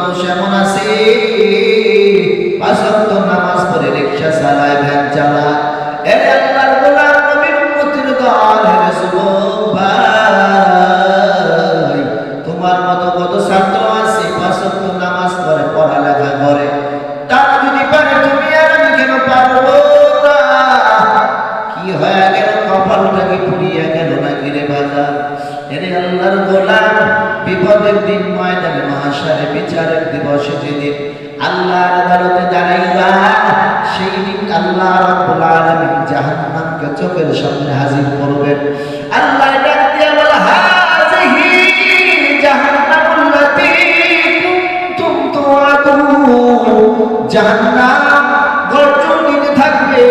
মানুষ এমন আছে পাঁচ ওয়াক্ত নামাজ পড়ে রিকশা চালায়, ভ্যান চালায়। এ আল্লাহর গোলাম নবীর উম্মতের দল, হে যুবক ভাই, তোমার মতো কত ছাত্র আছে পাঁচ ওয়াক্ত নামাজ পড়ে, পড়ালেখা করে, তারা যদি পারে তুমি আর আমি কেন পারবো না? কি হয়ে গেল? কপালটা কি পুড়িয়ে গেল নাকি রে বাজার? এরে আল্লাহর গোলাম, বিপদের দিন ময়দানে মাহশারে বিচারের দিবসে যেদিন আল্লাহর আদালতে দাঁড়াইবা, সেই দিন আল্লাহ রাব্বুল আলামিন জাহান্নামকে চোখের সামনে হাজির করবেন। আল্লাহ ডাক দিয়ে বলে, হাযিহি জাহান্নামুল্লাতী কুনতুম তুআদুন। জাহান্নাম গর্জন দিতে থাকবে,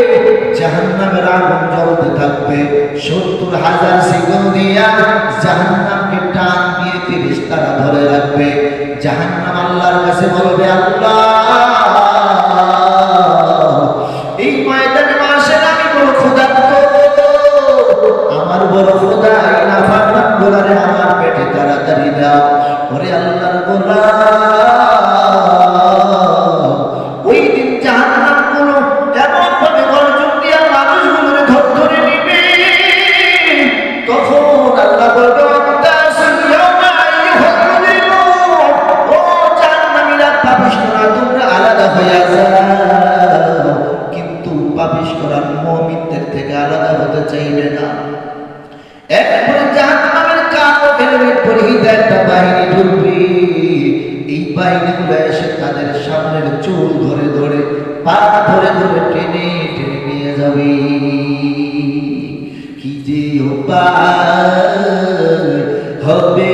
জাহান্নামের আগুন জ্বলতে থাকবে, ৭০,০০০ শিকল দিয়া জাহান্নামকে টান দিয়ে ফেরেশতারা ধরে রাখবে। জাহান্নাম আল্লাহর কাছে বলবে, আল্লাহ, এই ময়দানে মাসের আমি বড় ক্ষুধার্ত, আমার বড় ক্ষুধা, এই নাফরমান গোলারে আমার পেটে তাড়াতাড়ি দাও। ওরে আল্লাহর গোলাম, ওই দিন জাহান্নাম গুলো এমন ভাবে গর্জন দিয়া মানুষগুলোরে ধরে নিবে, তখন আল্লাহ বলবে, তোমরা আলাদা হয়ে যাও। কিন্তু পাপিষ্ঠরা মুমিনদের থেকে আলাদা হতে চাইবে না। এরপরে জাহান্নামের কালো হেলমেট পরিহিত একটা বাহিনী ঢুকবে। এই বাহিনীগুলো এসে তাদের সামনের চুল ধরে ধরে, পা ধরে ধরে টেনে টেনে নিয়ে যাবে। কি যে উপায় হবে